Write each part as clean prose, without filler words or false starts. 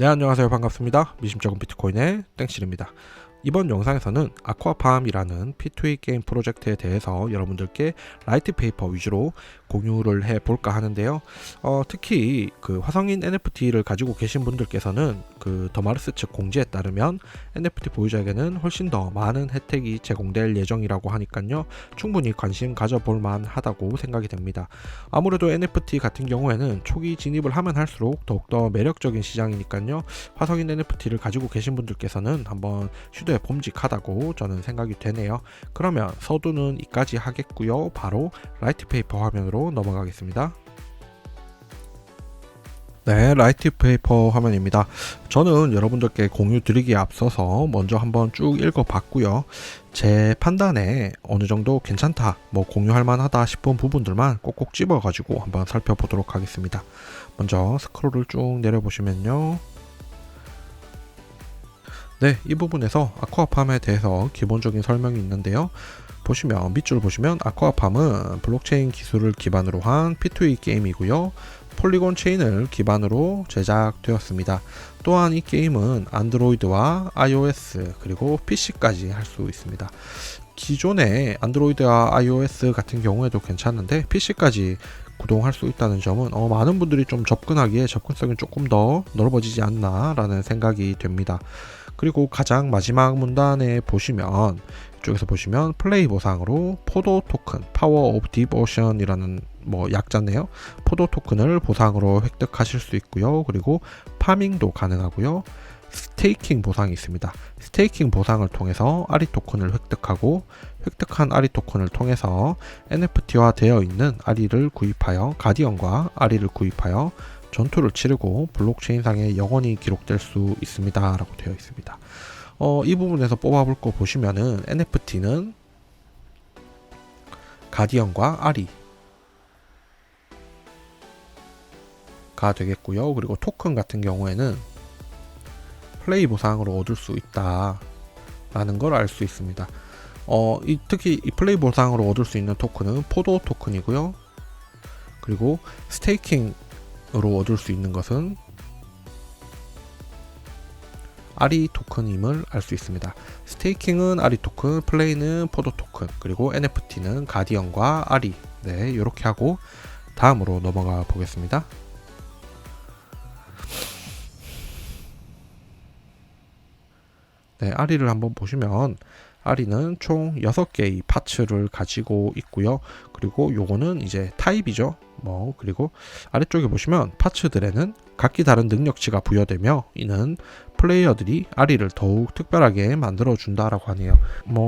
네, 안녕하세요. 반갑습니다. 미심쩍은 비트코인의 땡실입니다. 이번 영상에서는 아쿠아팜이라는 P2E 게임 프로젝트에 대해서 여러분들께 라이트 페이퍼 위주로 공유를 해 볼까 하는데요. 특히 그 화성인 NFT를 가지고 계신 분들께서는 그 더마르스 측 공지에 따르면 NFT 보유자에게는 훨씬 더 많은 혜택이 제공될 예정이라고 하니까요. 충분히 관심 가져볼 만하다고 생각이 됩니다. 아무래도 NFT 같은 경우에는 초기 진입을 하면 할수록 더욱더 매력적인 시장이니까요. 화성인 NFT를 가지고 계신 분들께서는 한번 시도해 봄직하다고 저는 생각이 되네요. 그러면 서두는 이까지 하겠고요. 바로 라이트 페이퍼 화면으로 넘어가겠습니다. 네, 라이트 페이퍼 화면입니다. 저는 여러분들께 공유 드리기에 앞서서 먼저 한번 쭉 읽어봤고요. 제 판단에 어느 정도 괜찮다, 공유할 만하다 싶은 부분들만 꼭꼭 집어가지고 한번 살펴보도록 하겠습니다. 먼저 스크롤을 쭉 내려보시면요. 네, 이 부분에서 아쿠아팜에 대해서 기본적인 설명이 있는데요. 보시면 밑줄 보시면 아쿠아팜은 블록체인 기술을 기반으로 한 P2E 게임이고요. 폴리곤 체인을 기반으로 제작되었습니다. 또한 이 게임은 안드로이드와 iOS 그리고 PC까지 할 수 있습니다. 기존의 안드로이드와 iOS 같은 경우에도 괜찮은데 PC까지 구동할 수 있다는 점은 많은 분들이 좀 접근하기에 접근성이 조금 더 넓어지지 않나 라는 생각이 됩니다. 그리고 가장 마지막 문단에 보시면 이쪽에서 보시면 플레이 보상으로 포도 토큰 파워 오브 디보션이라는 약자네요. 포도 토큰을 보상으로 획득하실 수 있고요. 그리고 파밍도 가능하고요. 스테이킹 보상이 있습니다. 스테이킹 보상을 통해서 아리 토큰을 획득하고 획득한 아리 토큰을 통해서 NFT화 되어 있는 아리를 구입하여 가디언과 아리를 구입하여 전투를 치르고 블록체인상에 영원히 기록될 수 있습니다 라고 되어 있습니다. 이 부분에서 뽑아볼 거 보시면은 NFT는 가디언과 아리가 되겠고요. 그리고 토큰 같은 경우에는 플레이 보상으로 얻을 수 있다 라는 걸 알 수 있습니다. 특히 이 플레이 보상으로 얻을 수 있는 토큰은 포도 토큰이고요. 그리고 스테이킹 으로 얻을 수 있는 것은 아리 토큰임을 알 수 있습니다. 스테이킹은 아리 토큰, 플레이는 포도 토큰, 그리고 NFT는 가디언과 아리. 네, 이렇게 하고 다음으로 넘어가 보겠습니다. 네, 아리를 한번 보시면 아리는 총 6개의 파츠를 가지고 있고요. 그리고 요거는 이제 타입이죠. 그리고 아래쪽에 보시면 파츠들에는 각기 다른 능력치가 부여되며 이는 플레이어들이 아리를 더욱 특별하게 만들어 준다라고 하네요.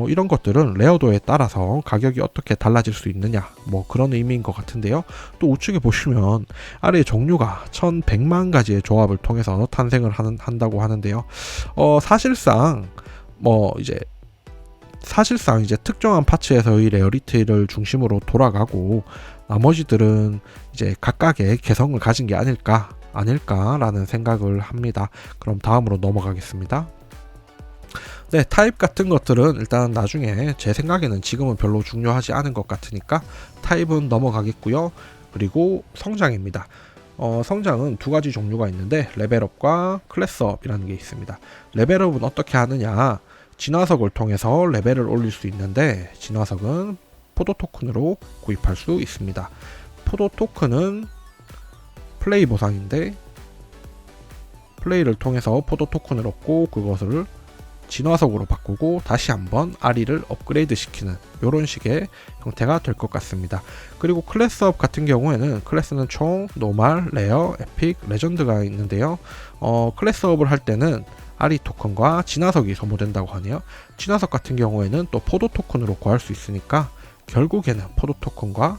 이런 것들은 레어도에 따라서 가격이 어떻게 달라질 수 있느냐 그런 의미인 것 같은데요. 또 우측에 보시면 아리의 종류가 1100만 가지의 조합을 통해서 탄생을 한다고 하는데요. 사실상 이제 특정한 파츠에서의 레어리티를 중심으로 돌아가고 나머지들은 이제 각각의 개성을 가진 게 아닐까라는 생각을 합니다. 그럼 다음으로 넘어가겠습니다. 네, 타입 같은 것들은 일단 나중에 제 생각에는 지금은 별로 중요하지 않은 것 같으니까 타입은 넘어가겠고요. 그리고 성장입니다. 성장은 두 가지 종류가 있는데 레벨업과 클래스업이라는 게 있습니다. 레벨업은 어떻게 하느냐? 진화석을 통해서 레벨을 올릴 수 있는데 진화석은 포도 토큰으로 구입할 수 있습니다. 포도 토큰은 플레이 보상인데 플레이를 통해서 포도 토큰을 얻고 그것을 진화석으로 바꾸고 다시 한번 아리를 업그레이드 시키는 이런 식의 형태가 될 것 같습니다. 그리고 클래스업 같은 경우에는 클래스는 총 노말, 레어, 에픽, 레전드가 있는데요. 클래스업을 할 때는 아리 토큰과 진화석이 소모된다고 하네요. 진화석 같은 경우에는 또 포도 토큰으로 구할 수 있으니까 결국에는 포도 토큰과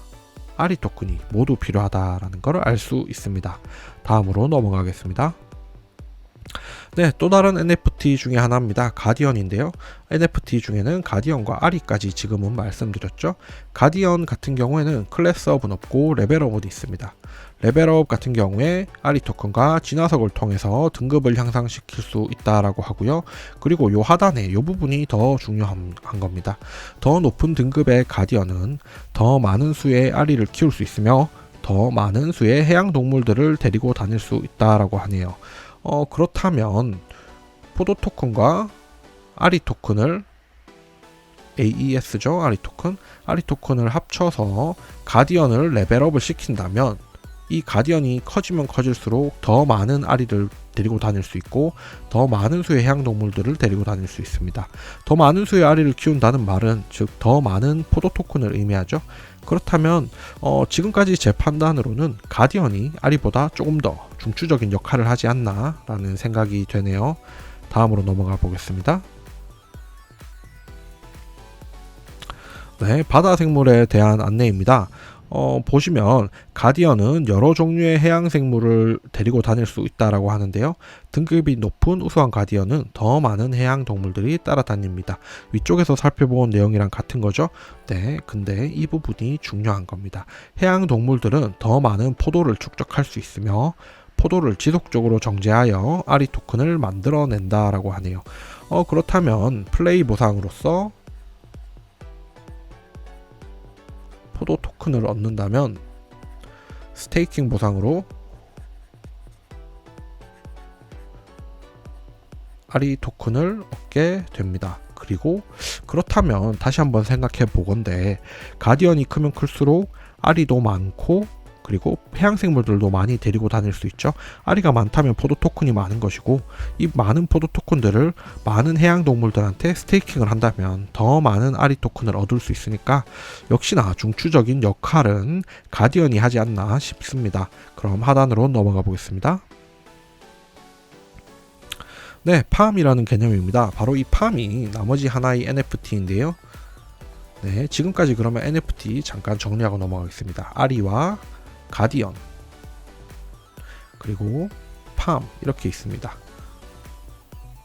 아리 토큰이 모두 필요하다라는 걸 알 수 있습니다. 다음으로 넘어가겠습니다. 네, 또 다른 NFT 중에 하나입니다. 가디언인데요. NFT 중에는 가디언과 아리까지 지금은 말씀드렸죠. 가디언 같은 경우에는 클래스업은 없고 레벨업은 있습니다. 레벨업 같은 경우에 아리 토큰과 진화석을 통해서 등급을 향상시킬 수 있다라고 하고요. 그리고 요 하단에 요 부분이 더 중요한 겁니다. 더 높은 등급의 가디언은 더 많은 수의 아리를 키울 수 있으며 더 많은 수의 해양 동물들을 데리고 다닐 수 있다라고 하네요. 그렇다면 포도 토큰과 아리 토큰을 AES죠. 아리 토큰을 합쳐서 가디언을 레벨업을 시킨다면 이 가디언이 커지면 커질수록 더 많은 아리를 데리고 다닐 수 있고 더 많은 수의 해양동물들을 데리고 다닐 수 있습니다. 더 많은 수의 아리를 키운다는 말은 즉 더 많은 포도 토큰을 의미하죠. 그렇다면 지금까지 제 판단으로는 가디언이 아리보다 조금 더 중추적인 역할을 하지 않나 라는 생각이 되네요. 다음으로 넘어가 보겠습니다. 네, 바다 생물에 대한 안내입니다. 보시면 가디언은 여러 종류의 해양 생물을 데리고 다닐 수 있다라고 하는데요. 등급이 높은 우수한 가디언은 더 많은 해양 동물들이 따라다닙니다. 위쪽에서 살펴본 내용이랑 같은 거죠. 네, 근데 이 부분이 중요한 겁니다. 해양 동물들은 더 많은 포도를 축적할 수 있으며 포도를 지속적으로 정제하여 아리 토큰을 만들어낸다라고 하네요. 그렇다면 플레이 보상으로서 포도 토큰을 얻는다면 스테이킹 보상으로 아리 토큰을 얻게 됩니다. 그리고 그렇다면 다시 한번 생각해 보건대 가디언이 크면 클수록 아리도 많고 그리고 해양생물들도 많이 데리고 다닐 수 있죠. 아리가 많다면 포도 토큰이 많은 것이고 이 많은 포도 토큰들을 많은 해양동물들한테 스테이킹을 한다면 더 많은 아리 토큰을 얻을 수 있으니까 역시나 중추적인 역할은 가디언이 하지 않나 싶습니다. 그럼 하단으로 넘어가 보겠습니다. 네, 팜이라는 개념입니다. 바로 이 팜이 나머지 하나의 NFT인데요. 네, 지금까지 그러면 NFT 잠깐 정리하고 넘어가겠습니다. 아리와 가디언 그리고 팜 이렇게 있습니다.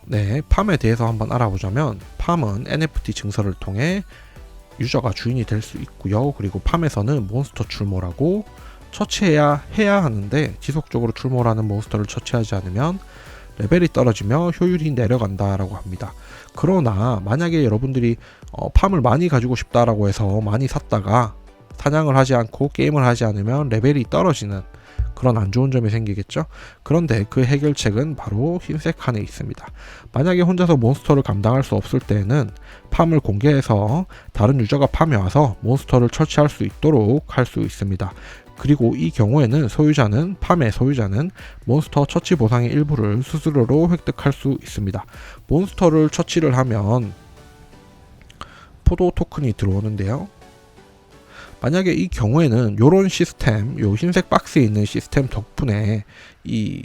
네, 팜에 대해서 한번 알아보자면 팜은 NFT 증서를 통해 유저가 주인이 될 수 있고요. 그리고 팜에서는 몬스터 출몰하고 처치해야 하는데 지속적으로 출몰하는 몬스터를 처치하지 않으면 레벨이 떨어지며 효율이 내려간다라고 합니다. 그러나 만약에 여러분들이 팜을 많이 가지고 싶다라고 해서 많이 샀다가 사냥을 하지 않고 게임을 하지 않으면 레벨이 떨어지는 그런 안 좋은 점이 생기겠죠. 그런데 그 해결책은 바로 흰색 칸에 있습니다. 만약에 혼자서 몬스터를 감당할 수 없을 때는 팜을 공개해서 다른 유저가 팜에 와서 몬스터를 처치할 수 있도록 할 수 있습니다. 그리고 이 경우에는 팜의 소유자는 몬스터 처치 보상의 일부를 스스로로 획득할 수 있습니다. 몬스터를 처치를 하면 포도 토큰이 들어오는데요. 만약에 이 경우에는 요런 시스템, 요 흰색 박스에 있는 시스템 덕분에 이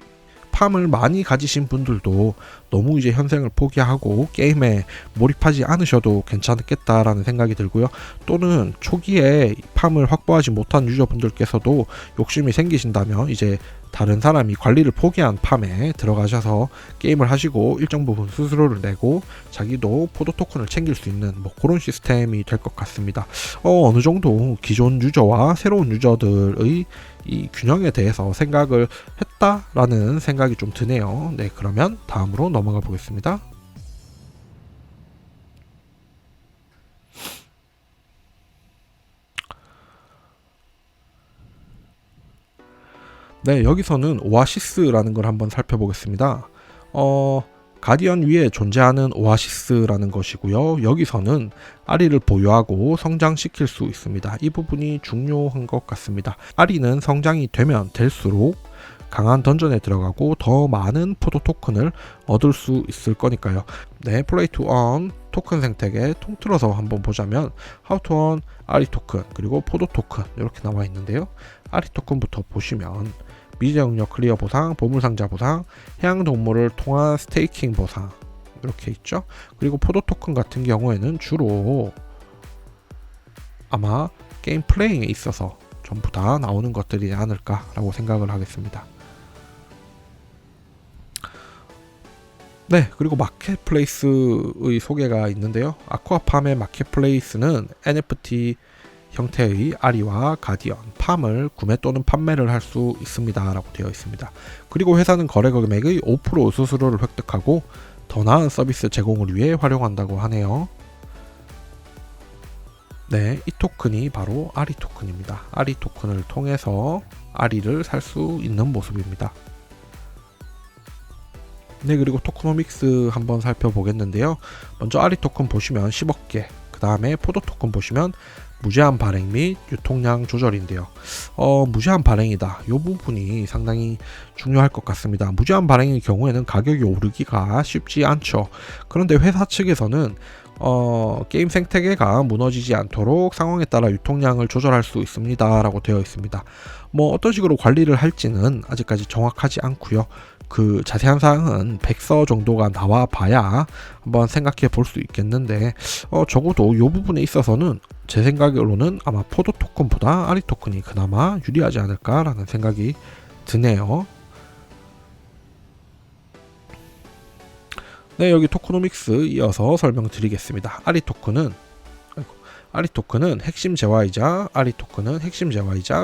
팜을 많이 가지신 분들도 너무 이제 현생을 포기하고 게임에 몰입하지 않으셔도 괜찮겠다라는 생각이 들고요. 또는 초기에 팜을 확보하지 못한 유저분들께서도 욕심이 생기신다면 이제 다른 사람이 관리를 포기한 팜에 들어가셔서 게임을 하시고 일정 부분 수수료를 내고 자기도 포도 토큰을 챙길 수 있는 뭐 그런 시스템이 될 것 같습니다. 어느 정도 기존 유저와 새로운 유저들의 이 균형에 대해서 생각을 했다라는 생각이 좀 드네요. 네, 그러면 다음으로 넘어가 보겠습니다. 네, 여기서는 오아시스라는 걸 한번 살펴보겠습니다. 가디언 위에 존재하는 오아시스라는 것이고요. 여기서는 아리를 보유하고 성장시킬 수 있습니다. 이 부분이 중요한 것 같습니다. 아리는 성장이 되면 될수록 강한 던전에 들어가고 더 많은 포도 토큰을 얻을 수 있을 거니까요. 네, 플레이 투 원 토큰 생태계 통틀어서 한번 보자면 How to earn 아리 토큰 그리고 포도 토큰 이렇게 나와 있는데요. 아리 토큰부터 보시면 미제응력 클리어 보상, 보물상자 보상, 해양동물을 통한 스테이킹 보상 이렇게 있죠. 그리고 포도 토큰 같은 경우에는 주로 아마 게임 플레이에 있어서 전부 다 나오는 것들이지 않을까라고 생각을 하겠습니다. 네, 그리고 마켓플레이스의 소개가 있는데요. 아쿠아팜의 마켓플레이스는 NFT 형태의 아리와 가디언, 팜을 구매 또는 판매를 할 수 있습니다 라고 되어 있습니다. 그리고 회사는 거래 금액의 5% 수수료를 획득하고 더 나은 서비스 제공을 위해 활용한다고 하네요. 네, 이 토큰이 바로 아리 토큰입니다. 아리 토큰을 통해서 아리를 살 수 있는 모습입니다. 네, 그리고 토크노믹스 한번 살펴보겠는데요. 먼저 아리 토큰 보시면 10억 개, 그 다음에 포도 토큰 보시면 무제한 발행 및 유통량 조절인데요. 무제한 발행이다. 이 부분이 상당히 중요할 것 같습니다. 무제한 발행의 경우에는 가격이 오르기가 쉽지 않죠. 그런데 회사 측에서는 게임 생태계가 무너지지 않도록 상황에 따라 유통량을 조절할 수 있습니다 라고 되어 있습니다. 뭐 어떤 식으로 관리를 할지는 아직까지 정확하지 않고요. 그 자세한 사항은 100서 정도가 나와 봐야 한번 생각해 볼 수 있겠는데, 적어도 이 부분에 있어서는 제 생각으로는 아마 포도 토큰보다 아리 토큰이 그나마 유리하지 않을까라는 생각이 드네요. 네, 여기 토크노믹스 이어서 설명드리겠습니다. 아리 토큰은 핵심 재화이자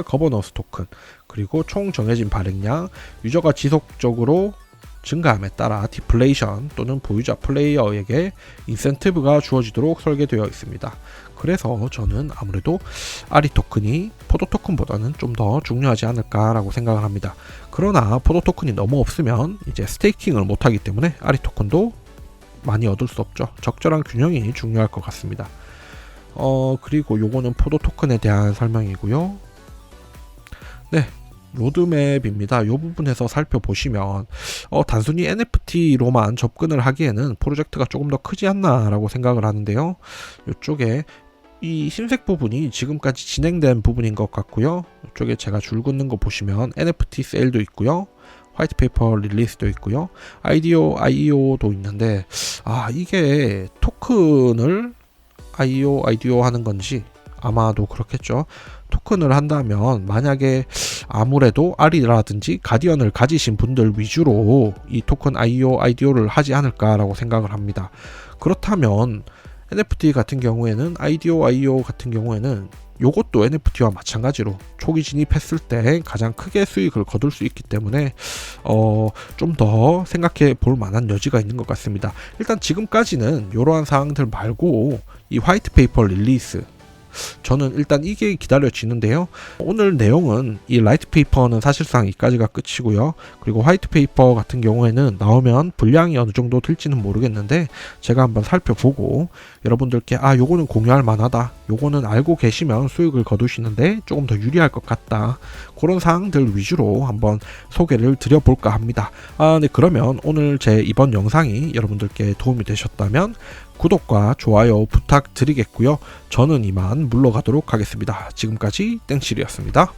거버넌스 토큰, 그리고 총 정해진 발행량, 유저가 지속적으로 증가함에 따라 디플레이션 또는 보유자 플레이어에게 인센티브가 주어지도록 설계되어 있습니다. 그래서 저는 아무래도 아리 토큰이 포도 토큰보다는 좀 더 중요하지 않을까라고 생각을 합니다. 그러나 포도 토큰이 너무 없으면 이제 스테이킹을 못하기 때문에 아리 토큰도 많이 얻을 수 없죠. 적절한 균형이 중요할 것 같습니다. 그리고 요거는 포도 토큰에 대한 설명이고요. 네, 로드맵입니다. 이 부분에서 살펴보시면 단순히 NFT로만 접근을 하기에는 프로젝트가 조금 더 크지 않나 라고 생각을 하는데요. 이쪽에 이 흰색 부분이 지금까지 진행된 부분인 것 같고요. 이쪽에 제가 줄 긋는 거 보시면 NFT 세일도 있고요, 화이트 페이퍼 릴리스도 있고요, IDO도 있는데, 이게 토큰을 IDO 하는 건지 아마도 그렇겠죠. 토큰을 한다면 만약에 아무래도 아리라든지 가디언을 가지신 분들 위주로 이 토큰 IDO를 하지 않을까라고 생각을 합니다. 그렇다면 NFT 같은 경우에는 IDO 같은 경우에는 요것도 NFT와 마찬가지로 초기 진입했을 때 가장 크게 수익을 거둘 수 있기 때문에 좀 더 생각해 볼 만한 여지가 있는 것 같습니다. 일단 지금까지는 이러한 사항들 말고 이 화이트 페이퍼 릴리스, 저는 일단 이게 기다려지는데요. 오늘 내용은 이 라이트 페이퍼는 사실상 이까지가 끝이고요. 그리고 화이트 페이퍼 같은 경우에는 나오면 분량이 어느 정도 될지는 모르겠는데 제가 한번 살펴보고 여러분들께 요거는 공유할 만하다, 요거는 알고 계시면 수익을 거두시는데 조금 더 유리할 것 같다, 그런 사항들 위주로 한번 소개를 드려볼까 합니다. 네, 그러면 오늘 제 이번 영상이 여러분들께 도움이 되셨다면 구독과 좋아요 부탁드리겠고요. 저는 이만 물러가도록 하겠습니다. 지금까지 땡칠이었습니다.